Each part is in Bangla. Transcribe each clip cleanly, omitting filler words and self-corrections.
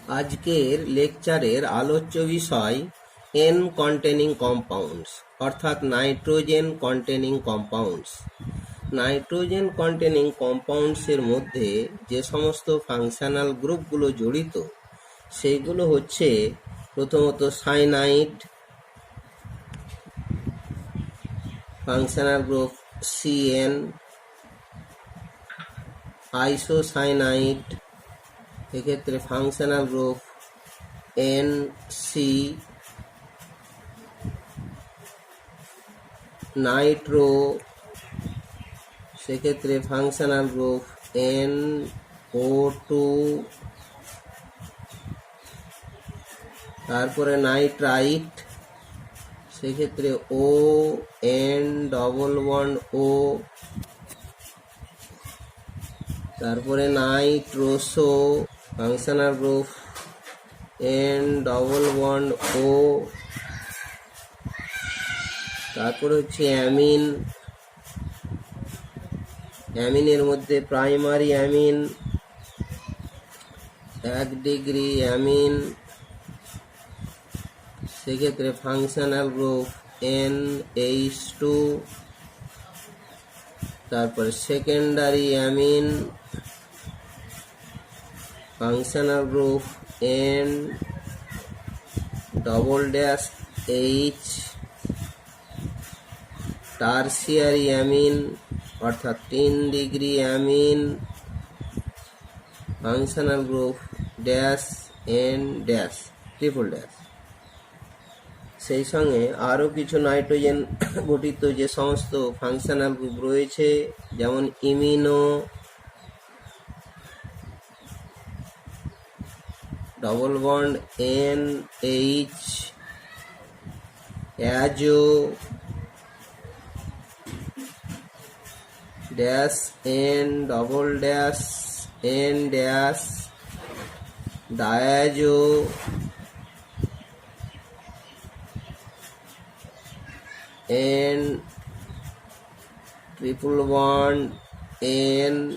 আজকের লেকচারের আলোচ্য বিষয় এন কন্টেনিং কম্পাউন্ডস অর্থাৎ nitrogen containing compounds. Nitrogen containing কম্পাউন্ডসের মধ্যে যে সমস্ত ফাংশনাল গ্রুপগুলো জড়িত সেইগুলো হচ্ছে প্রথমত cyanide, functional group CN, isocyanide এক্ষেত্রে ফাংশনাল গ্রুপ NC, নাইট্রো সেক্ষেত্রে ফাংশনাল গ্রুপ NO2, তারপরে নাইট্রাইট সেক্ষেত্রে ON=O, তারপরে নাইট্রোসো ফাংশনাল গ্রুপ N=O, তারপরে হচ্ছে অ্যামিন। অ্যামিনের মধ্যে প্রাইমারি অ্যামিন 1 ডিগ্রি অ্যামিন সেক্ষেত্রে ফাংশনাল গ্রুপ NH2, তারপরে secondary amine functional group N=H, tertiary amine অর্থাৎ 3 degree amine functional group N-, সেই সঙ্গে আরও কিছু নাইট্রোজেন গঠিত যে সমস্ত ফাংশনাল গ্রুপ রয়েছে, যেমন ইমিনো NH, অ্যাজো N-, ডায়াজো N-,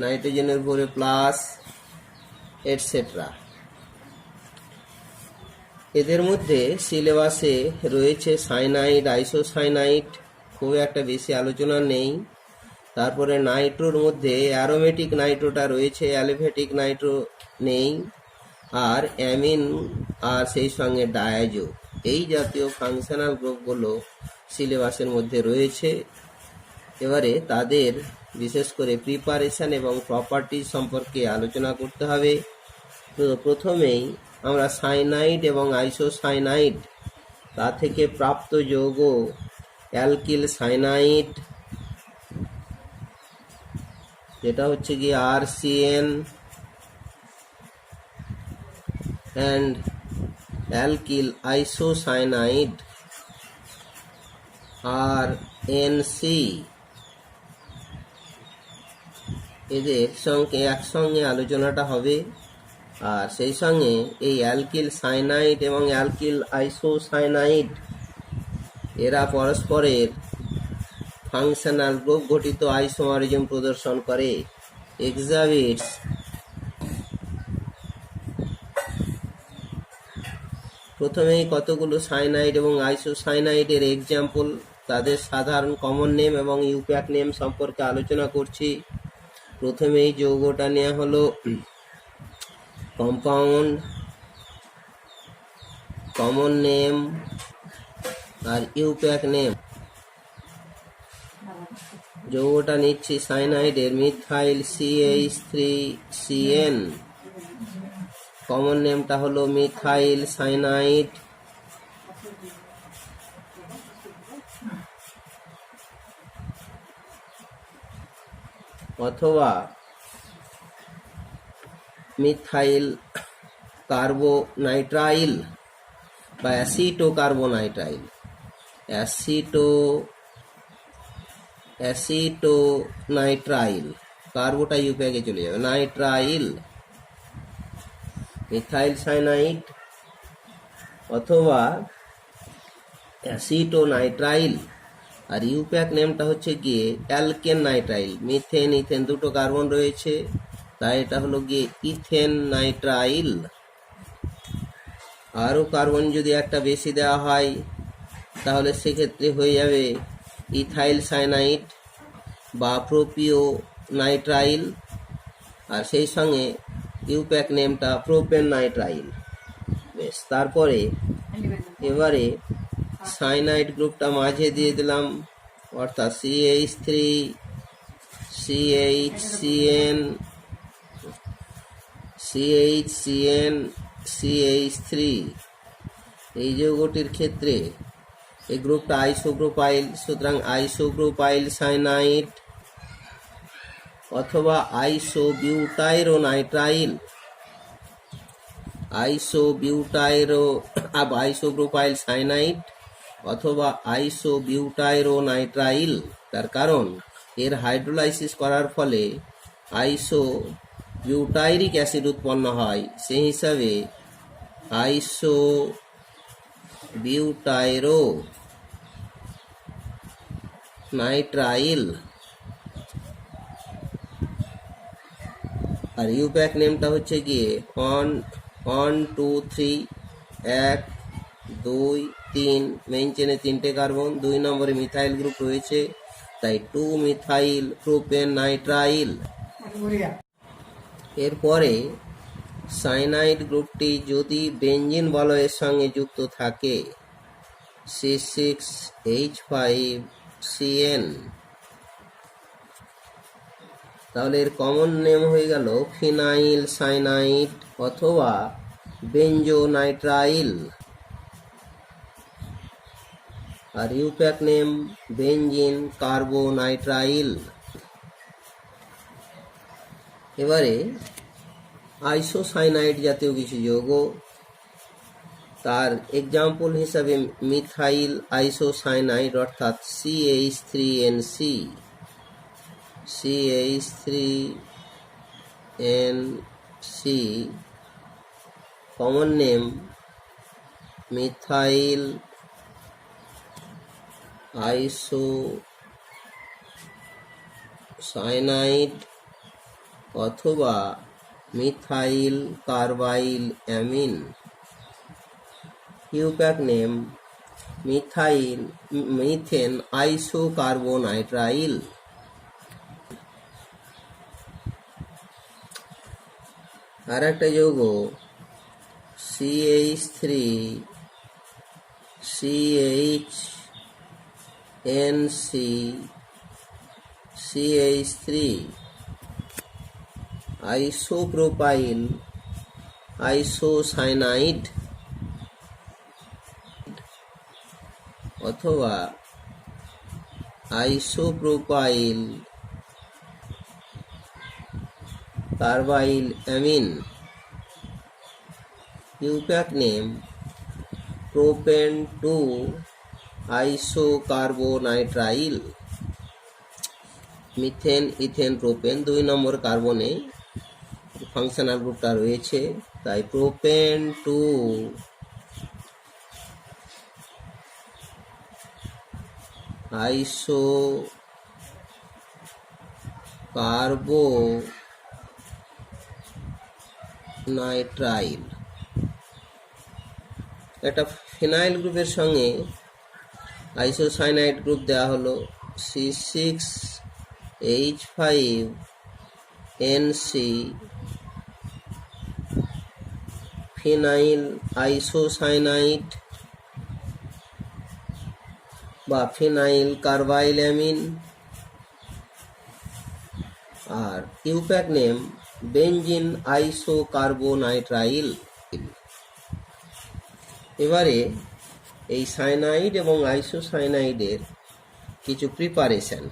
নাইট্রোজেনের উপরে প্লাস এটসেট্রা। এদের মধ্যে সিলেবাসে রয়েছে সাইনাইড, আইসোসাইনাইড, খুব একটা বেশি আলোচনা নেই। তারপরে নাইট্রোর মধ্যে অ্যারোমেটিক নাইট্রোটা রয়েছে, অ্যালিফেটিক নাইট্রো নেই, আর অ্যামিন আর সেই সঙ্গে ডায়াজো এই জাতীয় ফাংশনাল গ্রুপগুলো সিলেবাসের মধ্যে রয়েছে। এবারে তাদের বিশেষ করে প্রিপারেশন এবং প্রপার্টিজ সম্পর্কে আলোচনা করতে হবে। তো প্রথমেই আমরা সাইনাইড এবং আইসোসাইনাইড তা থেকে প্রাপ্ত যৌগ অ্যালকিল সাইনাইড যেটা হচ্ছে কি RCN অ্যান্ড অ্যালকিল আইসোসাইনাইড RNC, এদের সঙ্গে একসঙ্গে আলোচনাটা হবে। আর সেই সঙ্গে এই অ্যালকিল সাইনাইড এবং অ্যালকিল আইসোসাইনাইড এরা পরস্পরের ফাংশনাল গ্রুপ গঠিত আইসোমারিজম প্রদর্শন করে, এক্সাবিটস। প্রথমেই কতগুলো সাইনাইড এবং আইসোসাইনাইডের এক্সাম্পল, তাদের সাধারণ কমন নেম এবং ইউপ্যাক নেম সম্পর্কে আলোচনা করছি। প্রথমেই যৌগটা নেওয়া হলো কম্পাউন্ড, কমন নেম আর ইউপ্যাক নেম। যৌগটা নিচ্ছি সাইনাইডের মিথাইল CH3CN, কমন নেমটা হলো মিথাইল সাইনাইড। অথবা মিথাইল কার্বোনাইট্রাইল বা অ্যাসিটোকার্বোনাইট্রাইল, অ্যাসিটোনাইট্রাইল, কার্বোটা ইউপ্যাকে চলে যাবে, নাইট্রাইল, মিথাইল সাইনাইড অথবা অ্যাসিটোনাইট্রাইল। আর ইউপ্যাক নেমটা হচ্ছে গিয়ে অ্যালকেন নাইট্রাইল, মিথেন ইথেন দুটো কার্বন রয়েছে, তাই এটা হলো গিয়ে ইথেন নাইট্রাইল। আরও কার্বন যদি একটা বেশি দেওয়া হয় তাহলে সেক্ষেত্রে হয়ে যাবে ইথাইল সায়ানাইড বা প্রোপিও নাইট্রাইল, আর সেই সঙ্গে ইউপ্যাক নেমটা প্রোপেন নাইট্রাইল। বেশ, তারপরে এবারে সায়ানাইড গ্রুপটা মাঝে দিয়ে দিলাম, অর্থাৎ CH3 CHCN CHCN CH3 এই যৌগটির ক্ষেত্রে এই গ্রুপটা আইসোপ্রোপাইল, সুতরাং আইসোপ্রোপাইল সায়ানাইড অথবা আইসোবিউটাইরোনাইট্রাইল, আইসোপ্রোপাইল সায়ানাইড অথবা আইসোবিউটাইরোনাইট্রাইল। তার কারণ এর হাইড্রোলাইসিস করার ফলে আইসোবিউটাইরিক অ্যাসিড উৎপন্ন হয়, সেই হিসাবে আইসোবিউটাইরোনাইট্রাইল। আর ইউপ্যাক নেমটা হচ্ছে গিয়ে 1 2 3, 1 2 3, মেইন চেনে 3টে কার্বন, 2 নম্বরে মিথাইল গ্রুপ রয়েছে, তাই 2 মিথাইল প্রোপেন নাইট্রাইল। এরপরে সায়ানাইড গ্রুপটি যদি বেঞ্জিন বলয়ের সঙ্গে যুক্ত থাকে C6H5CN, তাহলে এর কমন নেম হয়ে গেল ফিনাইল সায়ানাইড অথবা বেঞ্জোনাইট্রাইল। আর ইউপ্যাক নেম বেঞ্জিন কার্বোনাইট্রাইল। এবারে আইসোসায়ানাইড জাতীয় কিছু যৌগ, তার এক্সাম্পল হিসাবে মিথাইল আইসোসায়ানাইড অর্থাৎ CH3NC, CH3NC, common name methyl isocyanide অথবা methyl carbylamine. IUPAC name methane isocarbonitrile. আর একটা যৌগ CH3CHNC CH3 আইসোপ্রোপাইল আইসোসায়ানাইড অথবা isopropyl carbylamine. IUPAC name propane 2 isocarbonitrile. Methane ethane propane 2 number কার্বনে ফাংশনাল গ্রুপটা রয়েছে, তাই প্রোপেন 2 আইসোকার্বোনাইট্রাইল। একটা ফিনাইল গ্রুপের সঙ্গে আইসোসায়ানাইড গ্রুপ দেওয়া হলো C6H5NC, ফিনাইল আইসোসায়ানাইড বা ফিনাইল কার্বাইল অ্যামিন। আর ইউপ্যাক নেম বেঞ্জিন আইসোকার্বোনাইট্রাইল। এবারে এই সায়ানাইড এবং আইসোসায়ানাইডের কিছু preparation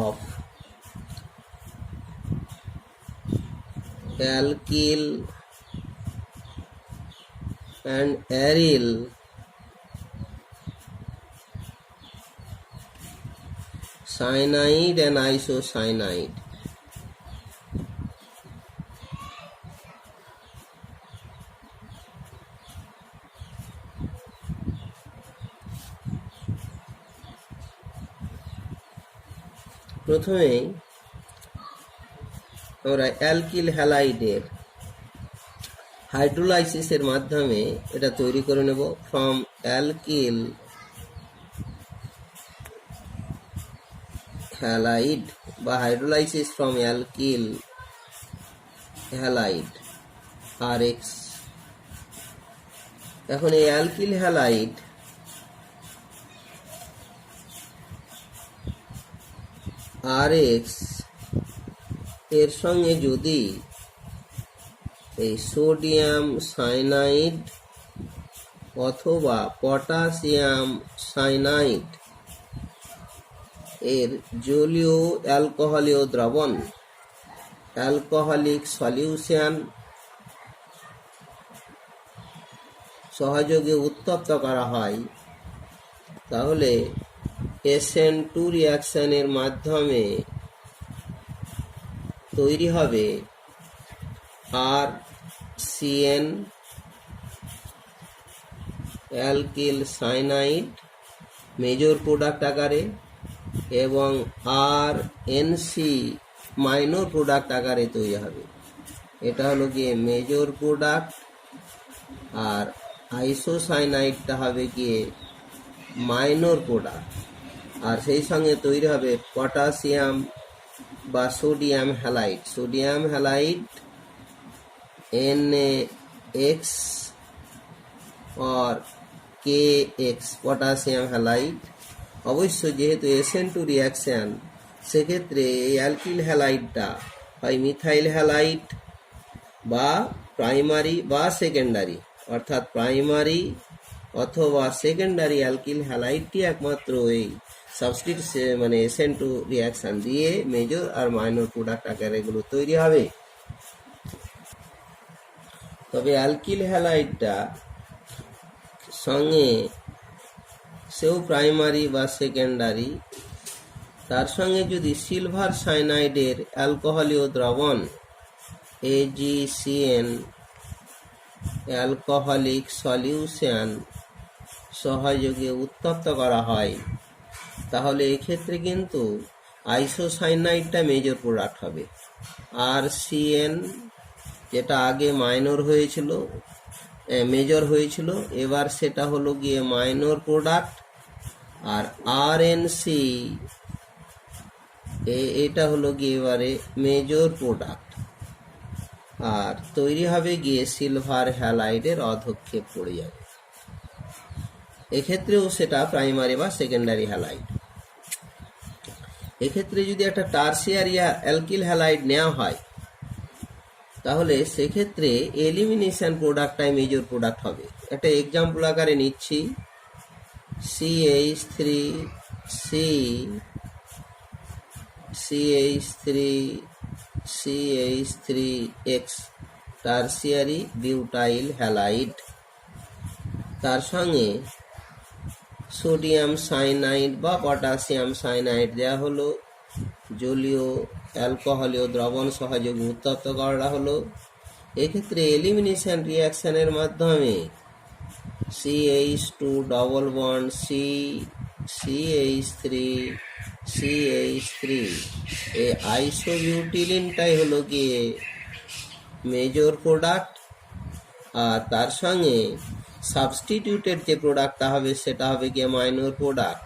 of alkyl and aryl cyanide and isocyanide. প্রথমেই আমরা অ্যালকিল হ্যালাইডের হাইড্রোলাইসিসের মাধ্যমে এটা তৈরি করে নেব। ফ্রম অ্যালকিল হ্যালাইড বা hydrolysis from alkyl halide RX। এখন এই অ্যালকিল হ্যালাইড RX এর সঙ্গে যদি এই সোডিয়াম সাইনাইড অথবা পটাশিয়াম সাইনাইড এর জলীয় অ্যালকোহলীয় দ্রবণ অ্যালকোহলিক সলিউশন সহযোগে উত্তপ্ত করা হয়, তাহলে SN2 রিয়াকশনের মাধ্যমে তৈরি হবে RCN alkyl cyanide major product আকারে এবং RNC মাইনর প্রোডাক্ট আকারে তৈরি হবে। এটা হলো গিয়ে মেজর প্রোডাক্ট, আর আইসোসাইনাইডটা হবে গিয়ে মাইনর প্রোডাক্ট। আর সেই সঙ্গে তৈরি হবে পটাশিয়াম বা sodium halide. Sodium halide NaX or KX potassium halide. অবশ্য যেহেতু SN2 রিয়াকশন, সেক্ষেত্রে এই অ্যালকিল হ্যালাইডটা হয় মিথাইল হ্যালাইড বা প্রাইমারি বা সেকেন্ডারি, অর্থাৎ প্রাইমারি অথবা সেকেন্ডারি অ্যালকিল হ্যালাইডটি একমাত্র এই সাবস্টিটিউশন মানে SN2 রিয়াকশন দিয়ে মেজর আর মাইনর প্রোডাক্ট আকারে এগুলো তৈরি হবে। তবে অ্যালকিল হ্যালাইডটা সঙ্গে সেও প্রাইমারি বা সেকেন্ডারি, তার সঙ্গে যদি সিলভার সাইনাইডের অ্যালকোহলীয় দ্রবণ AgCN অ্যালকোহলিক সলিউশন সহযোগে উত্তপ্ত করা হয়, তাহলে এক্ষেত্রে কিন্তু আইসোসাইনাইডটা মেজর প্রোডাক্ট হবে। RCN যেটা আগে মাইনর হয়েছিল মেজর হয়েছিল, এবার সেটা হলো গিয়ে মাইনর প্রোডাক্ট। আর RNC এটা হলো গিয়ে এবারে মেজর প্রোডাক্ট, আর তৈরি হবে গিয়ে সিলভার হ্যালাইডের অধক্ষেপ পড়ে যাবে। এক্ষেত্রেও সেটা প্রাইমারি বা সেকেন্ডারি হ্যালাইড। এক্ষেত্রে যদি একটা টার্সিয়ারি অ্যালকিল হ্যালাইড নেওয়া হয়, তাহলে সেক্ষেত্রে এলিমিনেশন প্রোডাক্টটাই মেজর প্রোডাক্ট হবে। একটা এক্সাম্পল আকারে নিচ্ছি, CH3CH3CH3X টার্সিয়ারি বিউটাইল হ্যালাইড, তার সঙ্গে সোডিয়াম সাইনাইড বা পটাশিয়াম সাইনাইড দেওয়া হলো, জলীয় অ্যালকোহলীয় দ্রবণ সহযোগে উত্তপ্ত করা হলো। এক্ষেত্রে এলিমিনেশন রিয়াকশনের মাধ্যমে CH2 ডবল বন্ড CH3 এই আইসোবিউটিলিনটাই হলো গিয়ে মেজর প্রোডাক্ট, আর তার সঙ্গে সাবস্টিটিউটেড যে প্রোডাক্টটা হবে সেটা হবে গিয়ে minor product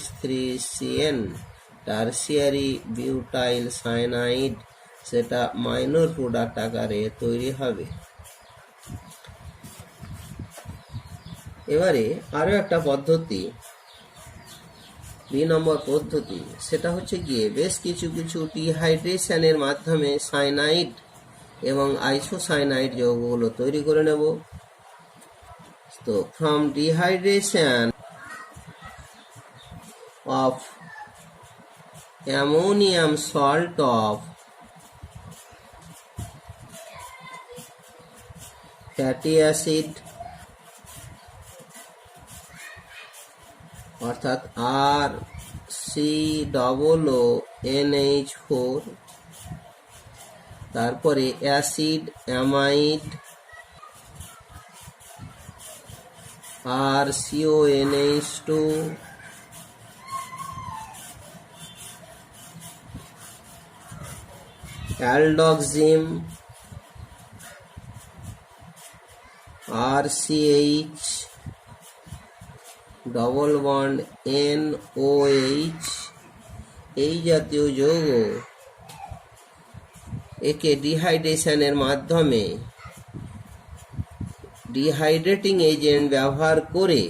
CH3CN tertiary butyl cyanide, সেটা মাইনর প্রোডাক্ট আকারে তৈরি হবে। এবারে আরো একটা পদ্ধতি, 2 নম্বর পদ্ধতি, সেটা হচ্ছে গিয়ে বেশ কিছু ডিহাইড্রেশনের মাধ্যমে সাইনাইড এবং আইসোসাইনাইড যৌগগুলো তৈরি করে নেব। তো from dehydration of ammonium salt of fatty acid অর্থাৎ RCOONH4, তারপরে acid amide RCONH2, aldoxim, RCH, double bond NOH, এই জাতীয় যৌগ একে ডিহাইড্রেশনের মাধ্যমে ডিহাইড্রেটিং এজেন্ট ব্যবহার করে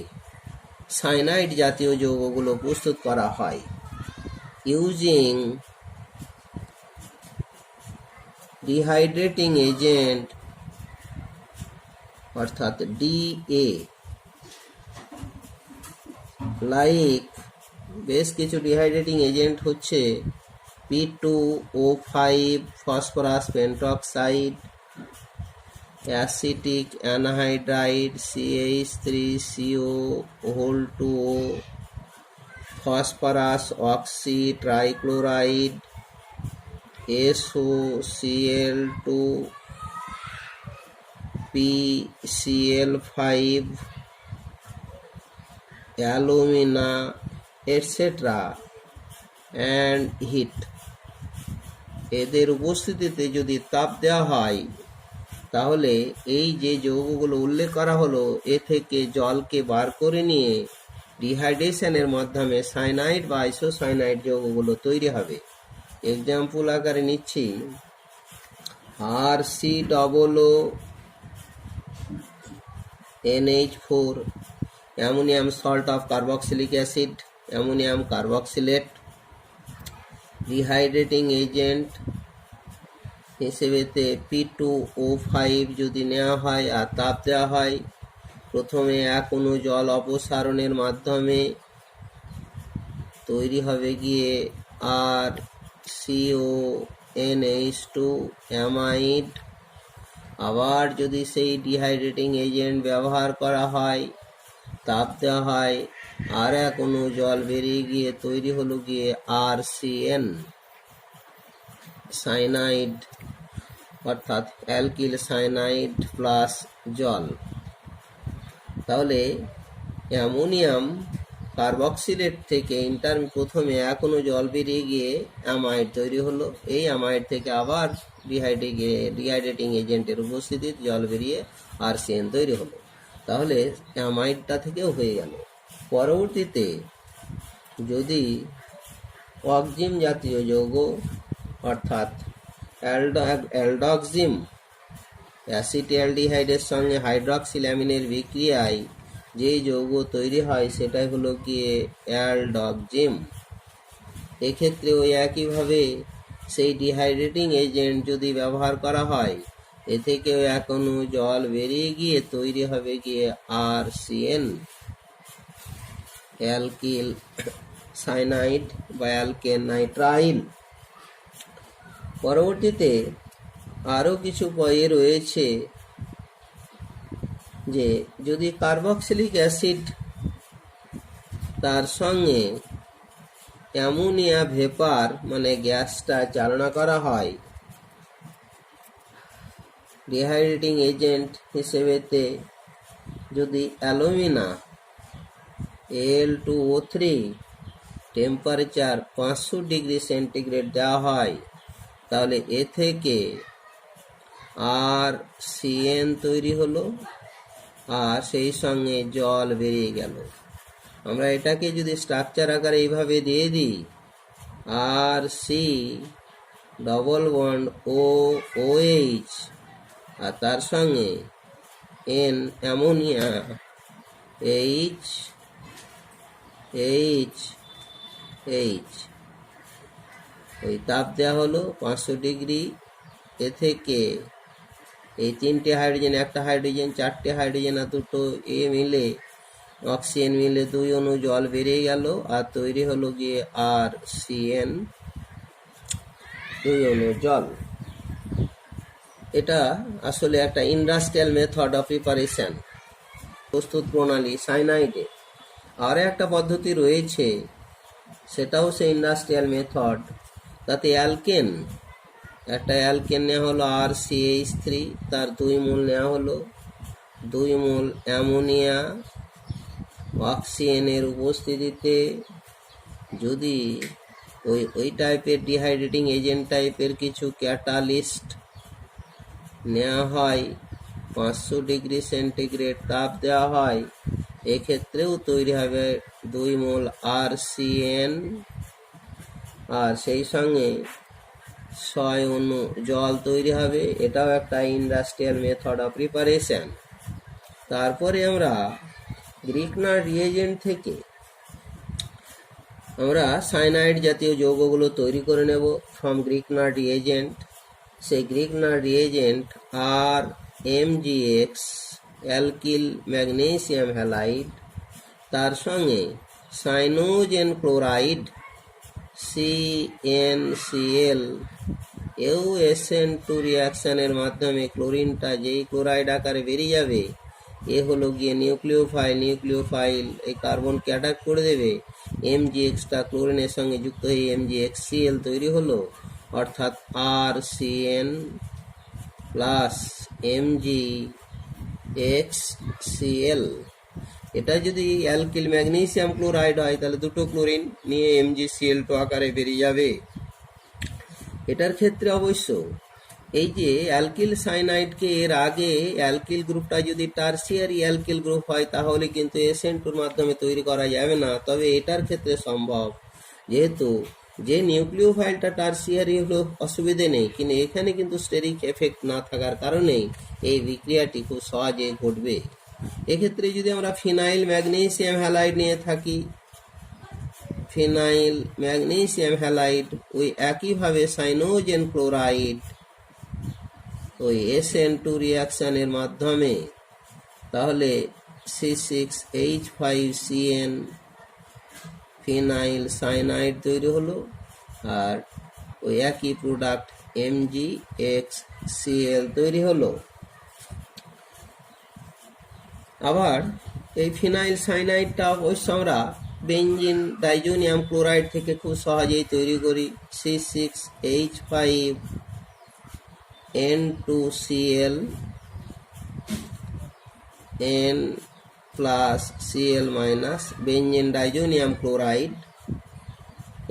সায়ানাইড জাতীয় যৌগগুলো প্রস্তুত করা হয়। ইউজিং ডিহাইড্রেটিং এজেন্ট অর্থাৎ DA, লাইক বেশ কিছু ডিহাইড্রেটিং এজেন্ট হচ্ছে P2O5 phosphorus pentoxide, acetic anhydride CH3CO2O, phosphorus oxytrichloride SOCl2, PCl5, alumina etcetera and heat. এদের উপস্থিতিতে যদি তাপ দেওয়া হয় তাহলে এই যে যৌগগুলো উল্লেখ করা হলো এ থেকে জলকে বার করে নিয়ে ডিহাইড্রেশনের মাধ্যমে সায়ানাইড বা আইসোসায়ানাইড যৌগগুলো তৈরি হবে। এক্সাম্পল আকারে নিচ্ছি RCOONH4, ammonium salt of carboxylic acid, ammonium carboxylate. Dehydrating agent হিসেবেতে P2O5 যদি নেওয়া হয় আর তাপ দেওয়া হয়, প্রথমে এক অণু জল অপসারণের মাধ্যমে তৈরি হবে গিয়ে RCONH2 অ্যামাইড। আবার যদি সেই ডিহাইড্রেটিং এজেন্ট ব্যবহার করা হয়, তাপ দেওয়া হয়, আর এক অণু জল বেরিয়ে গিয়ে তৈরি হলো গিয়ে RCN সায়ানাইড অর্থাৎ অ্যালকিল সায়ানাইড প্লাস জল। তাহলে অ্যামোনিয়াম কার্বক্সিলেট থেকে প্রথমে এক অণু জল বেরিয়ে গিয়ে অ্যামাইড তৈরি হলো, এই অ্যামাইড থেকে আবার ডিহাইড্রেটিং এজেন্টের উপস্থিতিতে জল বেরিয়ে RCN তৈরি হলো। তাহলে অ্যামাইডটা থেকেও হয়ে গেল। পরবর্তীতে যদি অক্সিম জাতীয় যৌগ অর্থাৎ অ্যালডক্সিম অ্যাসিটালডিহাইডের সঙ্গে হাইড্রক্সিল অ্যামিনের বিক্রিয়ায় যে যৌগ তৈরি হয় সেটাই হলো গিয়ে অ্যালডক্সিম। এক্ষেত্রেও একইভাবে সেই ডিহাইড্রেটিং এজেন্ট যদি ব্যবহার করা হয়, এ থেকেও এক অণু জল বেরিয়ে গিয়ে তৈরি হবে গিয়ে RCN অ্যালকিল সায়ানাইড বা অ্যালকেন নাইট্রাইল। পরবর্তীতে আরও কিছু পয়ে রয়েছে যে যদি কার্বক্সিলিক অ্যাসিড তার সঙ্গে অ্যামোনিয়া ভেপার মানে গ্যাসটা চালনা করা হয়, ডিহাইড্রেটিং এজেন্ট হিসেবেতে যদি alumina Al2O3 temperature 500 degree centigrade দেওয়া হয়, তাহলে এ থেকে RCN তৈরি হলো আর সেই সঙ্গে জল বেরিয়ে গেল। আমরা এটাকে যদি স্ট্রাকচার আকারে এইভাবে দিয়ে দিই, RC ডবল বন্ড OOH আর তার সঙ্গে N অ্যামোনিয়া H ওই তাপ দেওয়া হলো 500 ডিগ্রি। এ থেকে এই তিনটে হাইড্রোজেন, একটা হাইড্রোজেন, চারটে হাইড্রোজেন আর দুটো মিলে অক্সিজেন মিলে 2 অণু জল বেরিয়ে গেল আর তৈরি হলো গিয়ে RCN 2 অণু জল। এটা আসলে একটা ইন্ডাস্ট্রিয়াল মেথড অফ প্রিপারেশন, প্রস্তুত প্রণালী সায়ানাইডে। আর একটা পদ্ধতি রয়েছে, সেটাও সেই ইন্ডাস্ট্রিয়াল মেথড। তাতে অ্যালকেন, একটা অ্যালকেন নেওয়া হলো RCH3, তার 2 মোল নেওয়া হলো, 2 মোল অ্যামোনিয়া অক্সিজেনের উপস্থিতিতে যদি ওই টাইপের ডিহাইড্রেটিং এজেন্ট টাইপের কিছু ক্যাটালিস্ট নেওয়া হয়, 500 ডিগ্রি সেন্টিগ্রেড তাপ দেওয়া হয়, এক্ষেত্রেও তৈরি হবে 2 মোল RCN, আর সেই সঙ্গে 6 অণু জল তৈরি হবে। এটাও একটা ইন্ডাস্ট্রিয়াল মেথড অফ প্রিপারেশন। তারপরে আমরা গ্রিকনার রিয়েজেন্ট থেকে আমরা সাইনাইড জাতীয় যৌগগুলো তৈরি করে নেব ফ্রম গ্রিকনার রিয়েজেন্ট। সেই গ্রিকনার রিয়েজেন্ট আর MgX অ্যালকিল ম্যাগনেসিয়াম হ্যালাইড, তার সঙ্গে সাইনোজেন ক্লোরাইড CnCl এও SN2 রিয়াকশানের মাধ্যমে ক্লোরিনটা যেই ক্লোরাইড আকারে বেরিয়ে যাবে, এ হলো গিয়ে নিউক্লিওফাইল এই কার্বনকে অ্যাটাক করে দেবে। MgXটা ক্লোরিনের সঙ্গে যুক্ত হয়ে MgXCl তৈরি হলো, অর্থাৎ RCN প্লাস MgXCl। এটা যদি অ্যালকিল ম্যাগনেসিয়াম ক্লোরাইড হয় তাহলে দুটো ক্লোরিন নিয়ে MgCl2 আকারে বেরিয়ে যাবে। এটার ক্ষেত্রে অবশ্য এই যে অ্যালকিল সাইনাইডকে এর আগে অ্যালকিল গ্রুপটা যদি টারসিয়ারি অ্যালকিল গ্রুপ হয় তাহলে কিন্তু SN2-র মাধ্যমে তৈরি করা যাবে না। তবে এটার ক্ষেত্রে সম্ভব, যেহেতু যে নিউক্লিওফাইলটা টারসিয়ারি হলো অসুবিধে নেই, কিন্তু এখানে কিন্তু স্টেরিক এফেক্ট না থাকার কারণেই এই বিক্রিয়াটি খুব সহজে ঘটবে। এক্ষেত্রে যদি আমরা ফিনাইল ম্যাগনেসিয়াম হ্যালাইড নিয়ে থাকি, ফিনাইল ম্যাগনেসিয়াম হ্যালাইড ওই একইভাবে সাইনোজেন ক্লোরাইড ওই SN2 রিয়াকশানের মাধ্যমে তাহলে C6H5CN ফিনাইল সাইনাইড তৈরি হলো, আর ওই একই প্রোডাক্ট MgXCl তৈরি হলো। আবার এই ফিনাইল সাইনাইডটা অবশ্য আমরা বেঞ্জিন ডাইজোনিয়াম ক্লোরাইড থেকে খুব সহজেই তৈরি করি। C6H5N2Cl N plus Cl minus benzene diazonium chloride,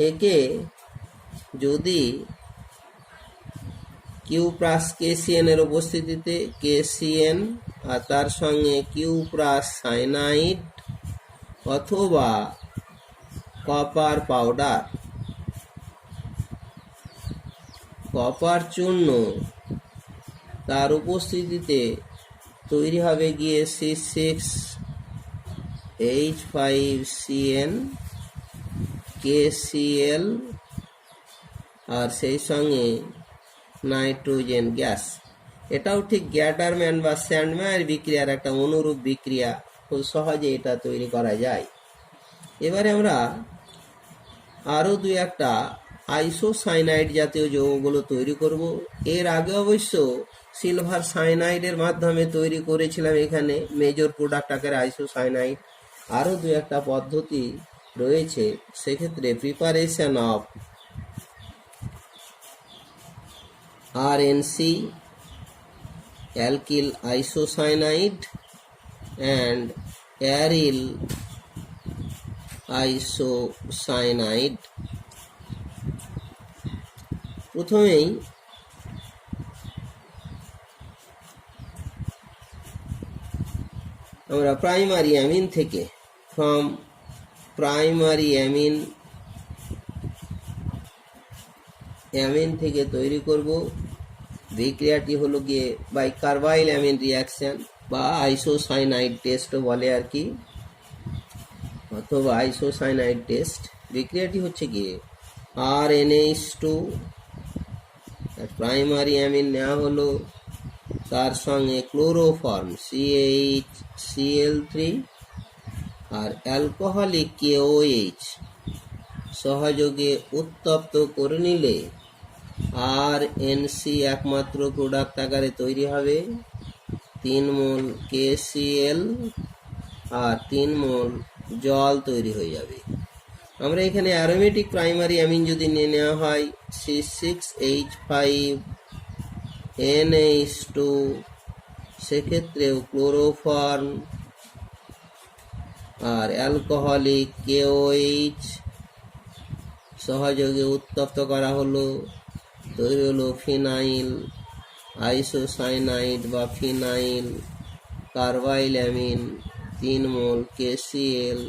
একে যদি কিউ প্লাস KCN এর উপস্থিতিতে KCN আর তার সঙ্গে কিউ প্লাস সাইনাইড অথবা কপার পাউডার, কপার চূর্ণ তার উপস্থিতিতে তৈরি হবে গিয়ে C6H5CN KCl আর সেই সঙ্গে নাইট্রোজেন গ্যাস। এটাও ঠিক গ্যাটারম্যান বা স্যান্ডম্যানের বিক্রিয়ার একটা অনুরূপ বিক্রিয়া, খুব সহজে এটা তৈরি করা যায়। এবারে আমরা আরও 2-1টা আইসোসাইনাইড জাতীয় যৌগগুলো তৈরি করব। এর আগে অবশ্য সিলভার সাইনাইডের মাধ্যমে তৈরি করেছিলাম এখানে মেজর প্রোডাক্ট আকারে আইসোসাইনাইড। আরও 2-1টা পদ্ধতি রয়েছে, সেক্ষেত্রে preparation of RNC alkyl isocyanide and aryl isocyanide. প্রথমেই আমরা প্রাইমারি অ্যামিন থেকে ফ্রম প্রাইমারি অ্যামিন থেকে তৈরি করব। বিক্রিয়াটি হলো গিয়ে বাইকার্বাইল অ্যামিন রিয়াকশন বা আইসোসাইনাইড টেস্টও বলে আর কি, অথবা আইসোসাইনাইড টেস্ট। বিক্রিয়াটি হচ্ছে গিয়ে RNH2 প্রাইমারি অ্যামিন নেওয়া হলো, তার সঙ্গে ক্লোরোফর্ম CaHCl3 আর অ্যালকোহলিক KOH সহযোগে উত্তপ্ত করে নিলে RNC একমাত্র প্রোডাক্ট আকারে তৈরি হবে। 3 মোল KCl আর 3 মোল জল তৈরি হয়ে যাবে। আমরা এখানে অ্যারোমেটিক প্রাইমারি অ্যামিন যদি নিয়ে নেওয়া হয় C6H5NH2, সেক্ষেত্রেও ক্লোরোফর্ম আর অ্যালকোহলিক KOH সহযোগে উত্তপ্ত করা হলো, তৈরি হলো ফিনাইল আইসোসাইনাইড বা ফিনাইল কার্বাইল্যামিন 3 মোল, KCl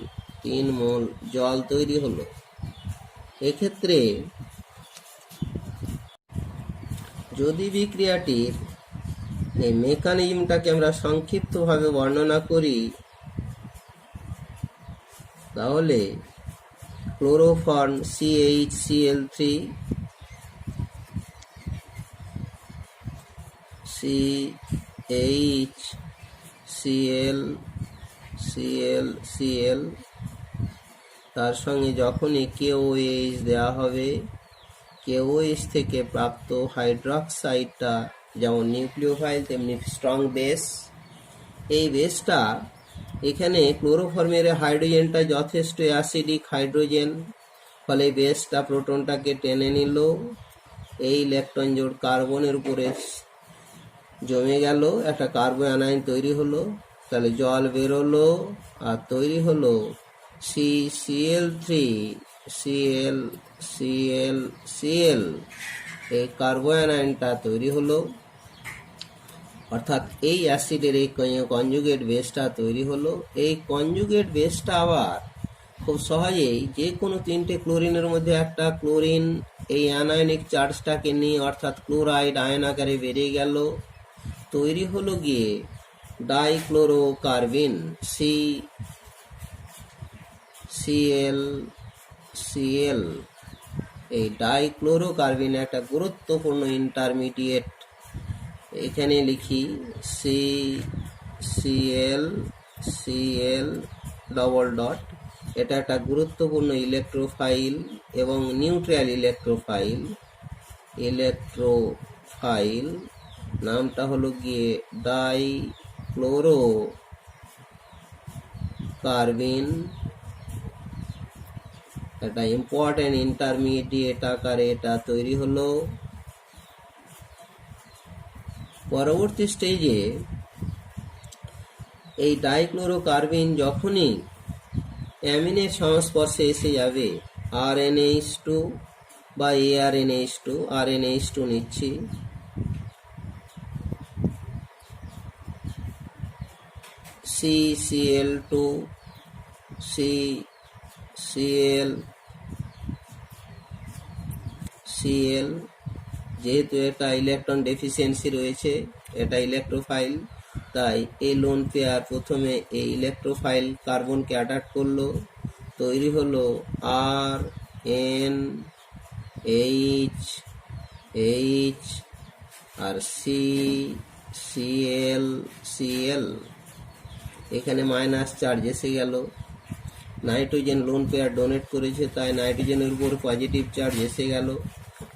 3 মোল জল তৈরি হলো। এক্ষেত্রে যদি বিক্রিয়াটির এই মেকানিজমটাকে আমরা সংক্ষিপ্তভাবে বর্ণনা করি, তাহলে ক্লোরোফর্ম CHCl3 CHCl তার সঙ্গে যখনই KOH দেওয়া হবে, KOH থেকে প্রাপ্ত হাইড্রক্সাইডটা যেমন নিউক্লিওফাইল তেমনি স্ট্রং বেস। এই বেসটা এখানে ক্লোরোফর্মের হাইড্রোজেনটা যথেষ্ট অ্যাসিডিক হাইড্রোজেন, ফলে বেসটা প্রোটনটাকে টেনে নিল, এই ইলেকট্রন জোড় কার্বনের উপরে জমে গেল, একটা কার্বন অ্যানায়ন তৈরি হলো, তাহলে জল বেরোলো আর তৈরি হলো CCl3 Cl এই কার্বন অ্যানায়নটা তৈরি হলো, অর্থাৎ এই অ্যাসিডের এই কনজুগেট বেসটা তৈরি হলো। এই কনজুগেট বেসটা আবার খুব সহজেই যে কোনো 3টে ক্লোরিনের মধ্যে একটা ক্লোরিন এই অ্যানায়নিক চার্জটাকে নিয়ে, অর্থাৎ ক্লোরাইড আয়ন আকারে বেরিয়ে গেল, তৈরি হলো গিয়ে ডাইক্লোরোকার্বিন CCl। এই ডাইক্লোরোকার্বিন একটা গুরুত্বপূর্ণ ইন্টারমিডিয়েট, এখানে লিখি CCl ডবল ডট। এটা একটা গুরুত্বপূর্ণ ইলেকট্রোফাইল এবং নিউট্রাল ইলেকট্রোফাইল নামটা হলো গিয়ে ডাইক্লোরোকার্বিন। একটা ইম্পর্টেন্ট ইন্টারমিডিয়েট আকারে এটা তৈরি হলো। পরবর্তী স্টেজে এই ডাইক্লোরোকার্বিন যখনই অ্যামিনের সংস্পর্শে এসে যাবে, RNH2 বা RNH2 নিচ্ছি, CCl2 Cl যেহেতু এটা ইলেকট্রন ডেফিসিয়েন্সি রয়েছে, এটা ইলেকট্রোফাইল, তাই এই লোন পেয়ার প্রথমে এই ইলেকট্রোফাইল কার্বনকে অ্যাটাক করলো, তৈরি হলো RNH আর Cl। এখানে মাইনাস চার্জ এসে গেল, নাইট্রোজেন লোন পেয়ার ডোনেট করেছে, তাই নাইট্রোজেনের উপর পজিটিভ চার্জ এসে গেল।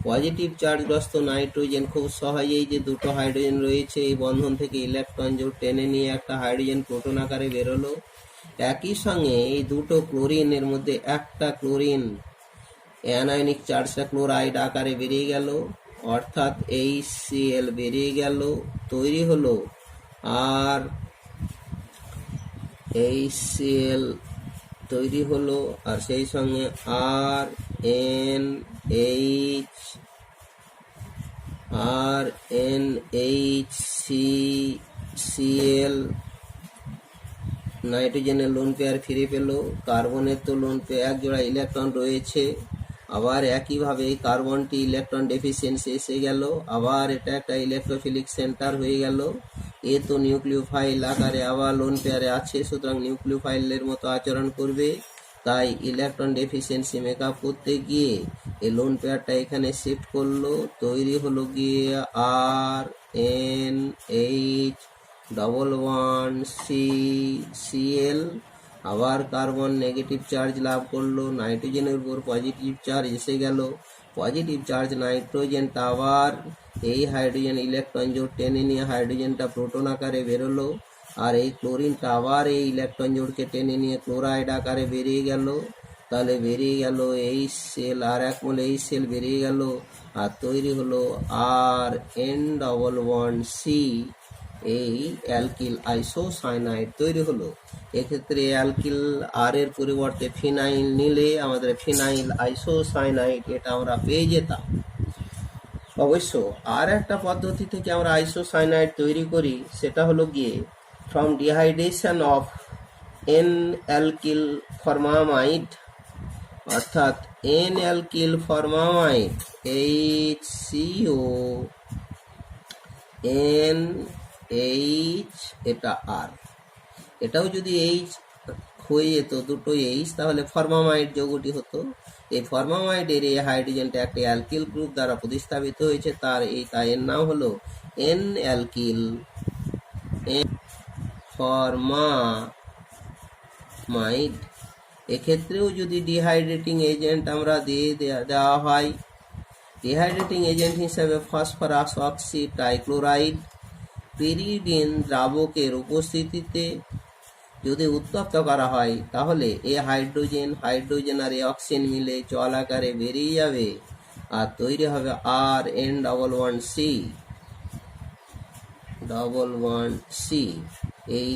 পজিটিভ চার্জগ্রস্ত নাইট্রোজেন খুব সহজেই যে দুটো হাইড্রোজেন রয়েছে এই বন্ধন থেকে ইলেকট্রন জোড় টেনে নিয়ে একটা হাইড্রোজেন প্রোটন আকারে বেরোলো। একই সঙ্গে এই দুটো ক্লোরিনের মধ্যে একটা ক্লোরিন অ্যানায়নিক চার্জটা ক্লোরাইড আকারে বেরিয়ে গেল, অর্থাৎ HCl বেরিয়ে গেল, তৈরি হলো আর HCl তৈরি হলো, আর সেই সঙ্গে RNHCl নাইট্রোজেনের লোন পেয়ার ফিরে পেল। কার্বনের তো লোন পেয়ার এক জোড়া ইলেকট্রন রয়েছে, আবার একইভাবে এই কার্বনটি ইলেকট্রন ডেফিসিয়েন্সি এসে গেল, আবার এটা একটা ইলেকট্রোফিলিক সেন্টার হয়ে গেল। এ তো নিউক্লিওফাইল আকারে আবার লোন পেয়ারে আছে, সুতরাং নিউক্লিওফাইলের মতো আচরণ করবে, তাই ইলেকট্রন ডেফিসিয়েন্সি মেকআপ করতে গিয়ে এই লোন পেয়ারটা এখানে শিফট করলো, তৈরি হলো গিয়ে RNH11CCl। আবার কার্বন নেগেটিভ চার্জ লাভ করলো, নাইট্রোজেনের উপর পজিটিভ চার্জ এসে গেল, পজিটিভ চার্জ নাইট্রোজেনটা আবার এই হাইড্রোজেন ইলেকট্রন জোড় টেনে নিয়ে হাইড্রোজেনটা প্রোটন আকারে বেরোলো, আর এই ক্লোরিনটা আবার এই ইলেকট্রন জোড়কে টেনে নিয়ে ক্লোরাইড আকারে বেরিয়ে গেল, তাহলে বেরিয়ে গেল HCl, আর এক মোল HCl বেরিয়ে গেল, আর তৈরি হলো RN11C। এই অ্যালকিল আইসোসায়ানাইড তৈরি হলো। এক্ষেত্রে অ্যালকিল আর এর পরিবর্তে ফিনাইল নিলে আমাদের ফিনাইল আইসোসায়ানাইড এটা আমরা পেয়ে যেতাম। অবশ্য আর একটা পদ্ধতি থেকে আমরা আইসোসায়ানাইড তৈরি করি, সেটা হলো গিয়ে from dehydration of N alkyl formamide, অর্থাৎ N alkyl formamide HCO NH, এটা আর, এটাও যদি এইচ হয়ে যেত, দুটো এইচ, তাহলে ফরমামাইড যৌগটি হতো। এই ফরমামাইডের এই হাইড্রোজেনটা একটা অ্যালকিল গ্রুপ দ্বারা প্রতিস্থাপিত হয়েছে, তাই এর নাম হলো এন অ্যালকিল ফরমামাইড। এক্ষেত্রেও যদি ডিহাইড্রেটিং এজেন্ট আমরা দেওয়া হয়, ডিহাইড্রেটিং এজেন্ট হিসাবে ফসফরাস অক্সি ট্রাইক্লোরাইড পিরিডিন দ্রাবকের উপস্থিতিতে যদি উত্তপ্ত করা হয়, তাহলে এই হাইড্রোজেন আর এই অক্সিজেন মিলে জল আকারে বেরিয়ে যাবে আর তৈরি হবে RN11C। এই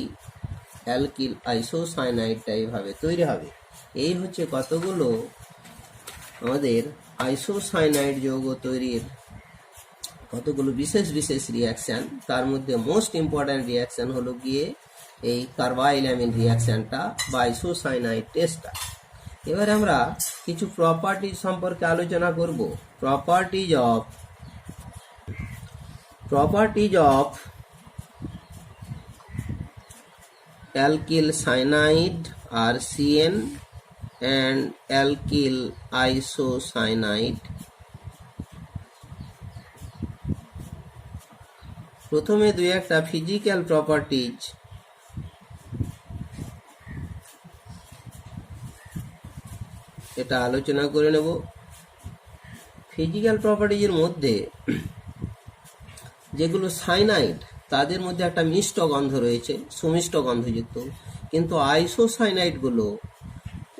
অ্যালকিল আইসোসায়ানাইডটা এইভাবে তৈরি হবে। এই হচ্ছে কতগুলো আমাদের আইসোসায়ানাইড যৌগ তৈরির কতগুলো বিশেষ রিয়াকশান। তার মধ্যে মোস্ট ইম্পর্ট্যান্ট রিয়াকশান হলো গিয়ে এই কার্বাইলামিন রিয়াকশানটা বা আইসোসায়ানাইড টেস্টটা। এবারে আমরা কিছু প্রপার্টি সম্পর্কে আলোচনা করব। Properties of alkyl cyanide RCN and alkyl isocyanide. প্রথমে দুই একটা ফিজিক্যাল প্রপার্টিজ এটা আলোচনা করে নেব। ফিজিক্যাল প্রপার্টিজের মধ্যে যেগুলো সায়ানাইড, তাদের মধ্যে একটা মিষ্ট গন্ধ রয়েছে, সুমিষ্ট গন্ধযুক্ত, কিন্তু আইসোসায়ানাইডগুলো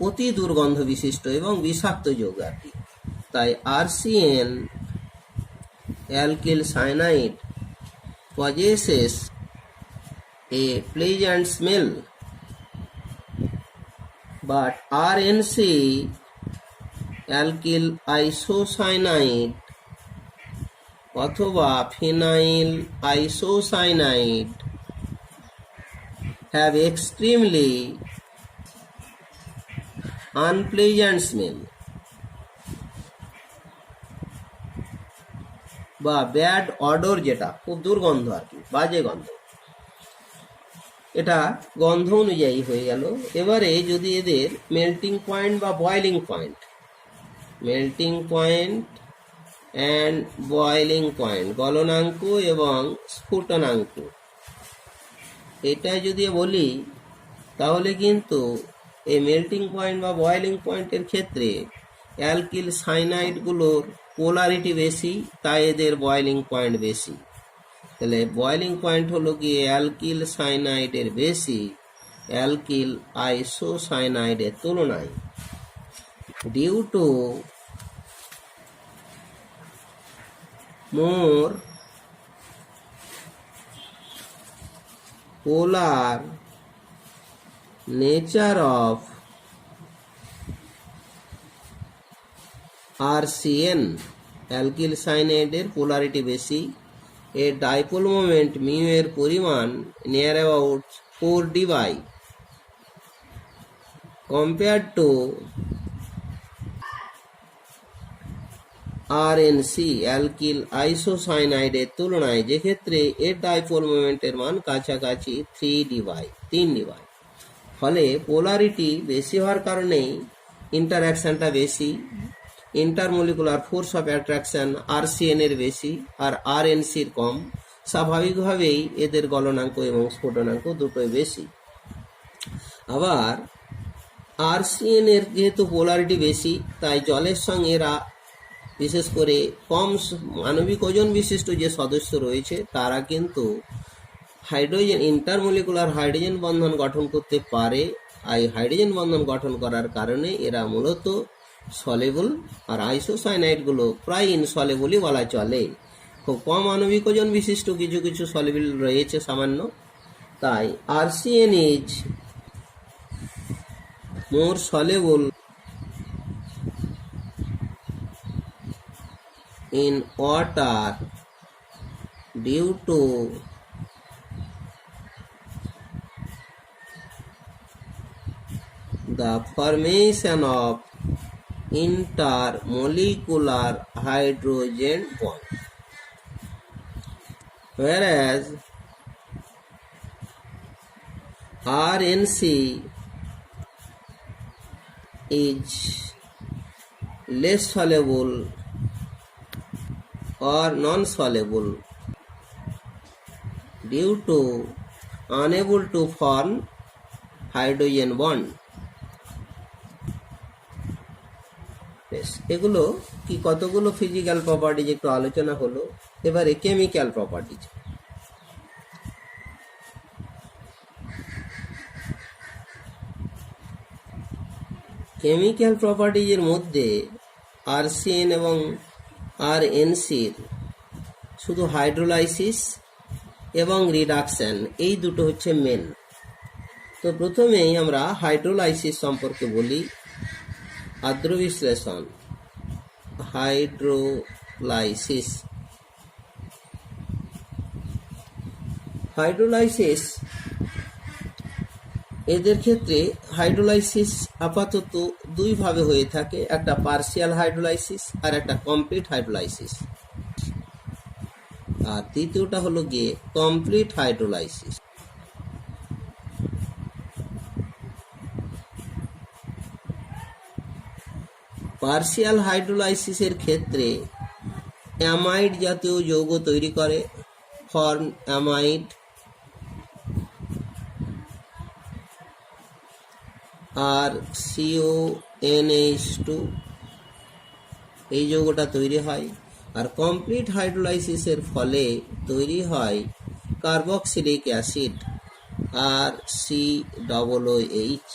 অতি দুর্গন্ধ বিশিষ্ট এবং বিষাক্ত যৌগ আর কি। তাই RCN alkyl cyanide possesses a pleasant smell, but RNC alkyl isocyanide অথবা phenyl isocyanide have extremely unpleasant smell বা ব্যাড অডর, যেটা খুব দুর্গন্ধ আর কি, বাজে গন্ধ। এটা গন্ধ অনুযায়ী হয়ে গেল। এবারে যদি এদের মেল্টিং পয়েন্ট বা boiling point, and boiling point, গলনাঙ্ক এবং স্ফুটনাঙ্ক, এটা যদি বলি, তাহলে কিন্তু এই মেল্টিং পয়েন্ট বা বয়লিং পয়েন্টের ক্ষেত্রে অ্যালকিল সায়ানাইডগুলোর পোলারিটি বেশি, তাই এদের বয়লিং পয়েন্ট বেশি। তাহলে বয়লিং পয়েন্ট হলো গিয়ে অ্যালকিল সায়ানাইডের বেশি অ্যালকিল আইসোসায়ানাইডের তুলনায়। Due to more polar nature of RCN, alkyl সায়ানাইডের পোলারিটি বেশি, এর ডাইপোল মোমেন্ট মিউ এর পরিমাণ near about 4 dBi compare to RNC, alkyl আইসোসায়ানাইডের তুলনায়, যে ক্ষেত্রে এর ডাইপোল মোমেন্টের মান কাছাকাছি 3 dBi। ফলে পোলারিটি বেশি হওয়ার কারণেই ইন্টারঅ্যাকশনটা বেশি, intermolecular force of attraction RCN এর বেশি আর RNC এর কম। স্বাভাবিকভাবেই এদের গলনাঙ্ক এবং স্ফুটনাঙ্ক দুটোই বেশি। আবার RCN এর যেহেতু পোলারিটি বেশি, তাই জলের সঙ্গে এরা, বিশেষ করে কম আণবিক ওজন বিশিষ্ট যে সদস্য রয়েছে, তারা কিন্তু হাইড্রোজেন, ইন্টারমলিকুলার হাইড্রোজেন বন্ধন গঠন করতে পারে। এই হাইড্রোজেন বন্ধন গঠন করার কারণে এরা মূলত সলেবল, আর আইসোসায়ানাইডগুলো প্রায় ইনসলেবলই বলা চলে। খুব কম আণবিক ওজন বিশিষ্ট কিছু কিছু সলিউবল রয়েছে সামান্য, তাই RCN is more soluble in water due to the formation of intermolecular hydrogen bond, whereas RNC is less soluble or non-soluble due to unable to form hydrogen bond. এগুলো কি কতগুলো ফিজিক্যাল প্রপার্টিজ একটু আলোচনা হলো। এবারে কেমিক্যাল প্রপার্টিজ। কেমিক্যাল প্রপার্টিজের মধ্যে আরসিএন এবং আরএনসির শুধু হাইড্রোলাইসিস এবং রিডাকশন এই দুটো হচ্ছে মেন। তো প্রথমেই আমরা হাইড্রোলাইসিস সম্পর্কে বলি। আদ্র বিশ্লেষণ, হাইড্রোলাইসিস। হাইড্রোলাইসিস এদের ক্ষেত্রে হাইড্রোলাইসিস আপাতত দুই ভাবে হয়ে থাকে, একটা পার্শিয়াল হাইড্রোলাইসিস আর একটা কমপ্লিট হাইড্রোলাইসিস, আর তৃতীয়টা হলো গিয়ে কমপ্লিট হাইড্রোলাইসিস। পার্শিয়াল হাইড্রোলাইসিসের ক্ষেত্রে অ্যামাইড জাতীয় যৌগ তৈরি করে, ফর্ম অ্যামাইড, আর CONH2 এই যৌগটা তৈরি হয়। আর কমপ্লিট হাইড্রোলাইসিসের ফলে তৈরি হয় কার্বক্সিলিক অ্যাসিড আর COOH।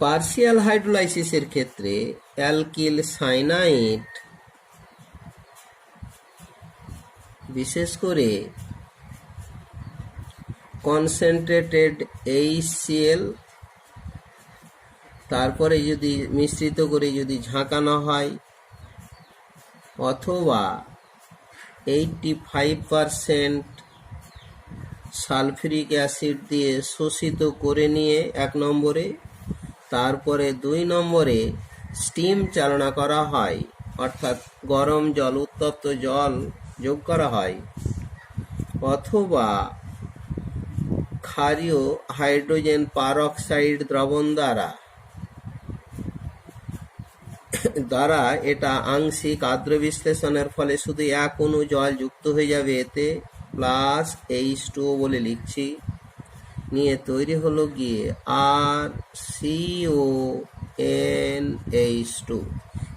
পার্শিয়াল হাইড্রোলাইসিসের ক্ষেত্রে অ্যালকিল সাইনাইড, বিশেষ করে কনসেন্ট্রেটেড HCl, তারপরে যদি মিশ্রিত করে যদি ঝাঁকানো হয় অথবা 85% সালফিউরিক অ্যাসিড দিয়ে শোষিত করে নিয়ে 1 নম্বরে, তারপরে 2 নম্বরে স্টিম চালনা করা হয়, অর্থাৎ গরম জল, উত্তপ্ত জল যোগ করা হয়, অথবা ক্ষারীয় হাইড্রোজেন পারঅক্সাইড দ্রবণ দ্বারা এটা আংশিক আদ্র বিশ্লেষণের ফলে শুধু 1 অণু জল যুক্ত হয়ে যাবে এতে, প্লাস H2O বলে লিখছি, নিয়ে তৈরি হলো গিয়ে RCONH2।